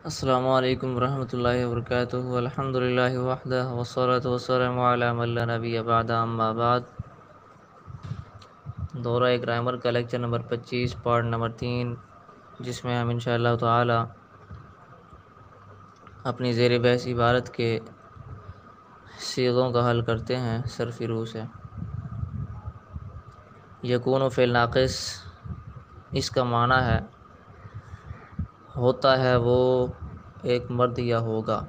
السلام علیکم ورحمۃ اللہ وبرکاتہ الحمد للہ وحدہ والصلاة والسلام علی من لا نبی بعد اما بعد دورہ گرامر کا لیکچر نمبر 25 پارٹ نمبر 3 جس میں ہم انشاءاللہ تعالی اپنی زیر بحث عبارت کے صیغوں کا حل کرتے ہیں صرفی روح سے۔ یکون فعل ناقص، اس کا معنی ہے ہوتا ہے وہ ایک مرد یا ہوگا۔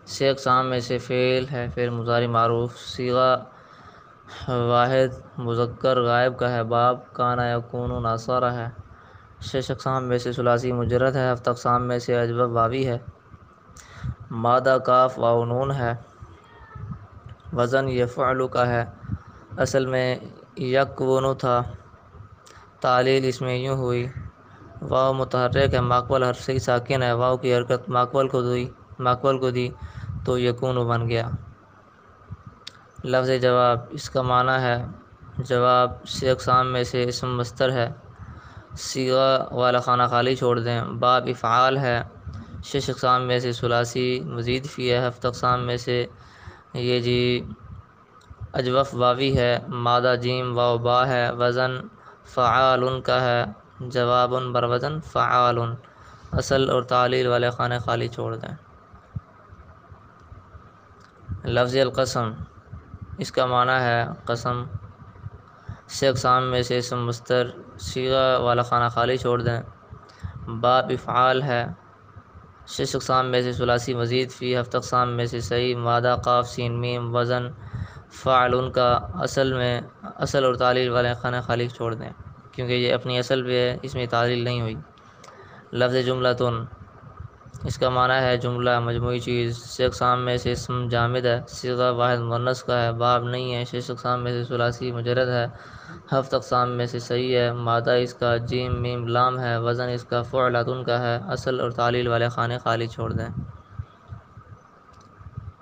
سے اقسام میں سے فعل ہے، فعل مضارع معروف، صیغہ واحد مذکر غائب کا ہے، باب کانا یکون ناصرہ ہے۔ شش اقسام میں سے ثلاثی مجرد ہے، ہفت اقسام میں سے اجوف واوی ہے، مادہ کاف واو نون ہے، وزن یفعل کا ہے، اصل میں یکون تھا، تعلیل اس میں یوں ہوئی، واو متحرک ہے، ماقبل حرف سے ساکن ہے، واو کی حرکت ماقبل کو دی تو یکون بن گیا۔ لفظ جواب، اس کا معنی ہے جواب، سے اقسام میں سے اسم مصدر ہے، صیغہ والا خانہ خالی چھوڑ دیں۔ باب افعال ہے، شش اقسام میں سے ثلاثی مزید فی ہے، ہفت اقسام میں سے یہ جی اجوف واوی ہے، مادہ جیم واو با ہے، وزن فعال کا ہے، جواب بر وزن فعال، اصل اور تعلیل والے خانے خالی چھوڑ دیں۔ لفظ القسم، اس کا معنی ہے قسم، سے اقسام میں سے اسم مصدر، صیغہ والا خانہ خالی چھوڑ دیں۔ باب افعال ہے، شش اقسام میں سے ثلاثی مزید فی، ہفت اقسام میں سے صحیح، مادہ قاف سین میم، وزن فعل کا، اصل اور تعلیل والے خانہ خالی چھوڑ دیں کیونکہ یہ اپنی اصل پہ ہے، اس میں تعلیل نہیں ہوئی۔ لفظ جملۃن، اس کا معنی ہے جملہ مجموعی چیز، سے اقسام میں سے اسم جامد ہے، صیغہ واحد مؤنث کا ہے، باب نہیں ہے، شش اقسام میں سے ثلاثی مجرد ہے، ہفت اقسام میں سے صحیح ہے، مادہ اس کا جیم میم لام ہے، وزن اس کا فعلۃن کا ہے، اصل اور تعلیل والے خانے خالی چھوڑ دیں۔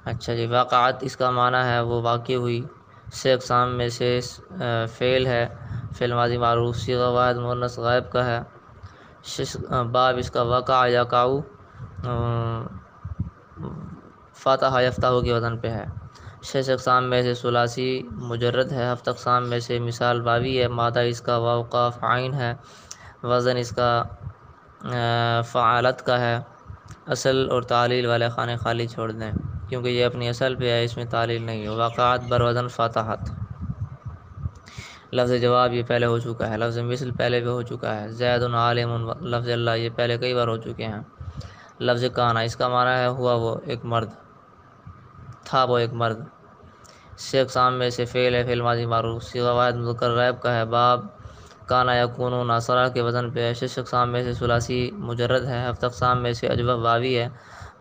اچھا جی، واقعات، اس کا معنی ہے وہ واقع ہوئی، سے اقسام میں سے فعل ہے، فعل ماضی معروف، صیغہ واحد مؤنث غائب کا ہے، باب اس کا وقع یقع فاتحہ یفتح کے وزن پہ ہے، شش اقسام میں سے ثلاثی مجرد ہے، ہفت اقسام میں سے مثال واوی ہے، مادہ اس کا واو قاف عین ہے، وزن اس کا فعالت کا ہے، اصل اور تعلیل والے خانے خالی چھوڑ دیں کیونکہ یہ اپنی اصل پہ ہے، اس میں تعلیل نہیں ہے۔ واقعات بر وزن فاتحت۔ لفظ جواب یہ پہلے ہو چکا ہے، لفظ مثل پہلے بھی ہو چکا ہے، زید عالم، لفظ اللہ یہ پہلے کئی بار ہو چکے ہیں۔ لفظ کانا، اس کا معنی ہے ہوا وہ ایک مرد، تھا وہ ایک مرد، سے اقسام میں سے فعل ہے، فعل ماضی معروف، صیغہ واحد مذکر غائب کا ہے، باب کانا یکون ناصرہ کے وزن پہ ہے، شش اقسام میں سے ثلاثی مجرد ہے، ہفت اقسام میں سے اجوف واوی ہے،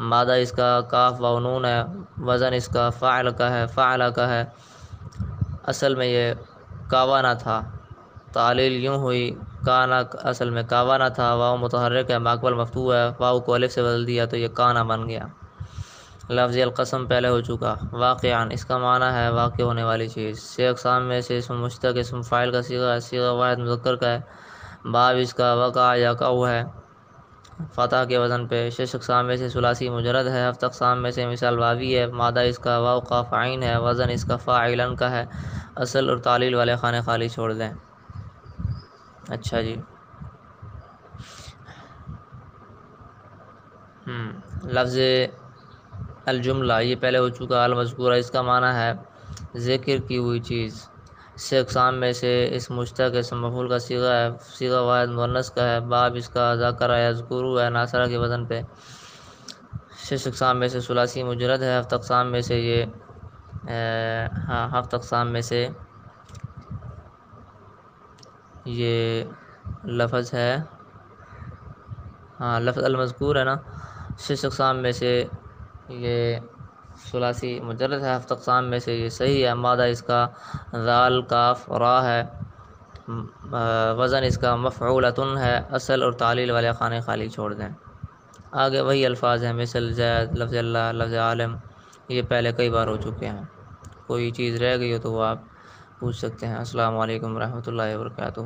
مادہ اس کا کاف واو نون ہے، وزن اس کا فاعل کا ہے، اصل میں یہ کاوانا تھا، تعلیل یوں ہوئی، کانا اصل میں کاوانا تھا، واو متحرک ہے، ماقبل مفتوح ہے، واو کو الف سے بدل دیا تو یہ کانا بن گیا۔ لفظ القسم پہلے ہو چکا۔ واقعان، اس کا معنی ہے واقع ہونے والی چیز، سے اقسام میں سے اسم مشتق، اسم فاعل کا صیغہ ہے، صیغہ واحد مذکر کا ہے، باب اس کا وقع یقع ہے، فتح کے وزن پہ، شش اقسام میں سے ثلاثی مجرد ہے، ہفت اقسام میں سے مثال واوی ہے، مادہ اس کا واو قاف عین ہے، وزن اس کا فاعلن کا ہے، اصل اور تعلیل والے خانے خالی چھوڑ دیں۔ اچھا جی، لفظ الجملہ یہ پہلے ہو چکا، المذکورہ، اس کا معنی ہے ذکر کی ہوئی چیز، سے اقسام میں سے اس مشتق اسم مفعول کا صیغہ ہے، صیغہ واحد مؤنث کا ہے، باب اس کا ذکر یذکر ہے، ناصرہ کے وزن پہ، شش اقسام میں سے ثلاثی مجرد ہے، ہفت اقسام میں سے ہفت اقسام میں سے یہ لفظ ہے، لفظ المذکور ہے نا، شش اقسام میں سے یہ ثلاثی مجرد ہے، ہفت اقسام میں سے یہ صحیح ہے، مادہ اس کا ذال کاف را ہے، وزن اس کا مفعولتن ہے، اصل اور تعلیل والے خانے خالی چھوڑ دیں۔ آگے وہی الفاظ ہیں، مثل زید، لفظ اللہ، لفظ عالم، یہ پہلے کئی بار ہو چکے ہیں، کوئی چیز رہ گئی ہو تو وہ آپ پوچھ سکتے ہیں۔ السلام علیکم ورحمۃ اللہ وبرکاتہ۔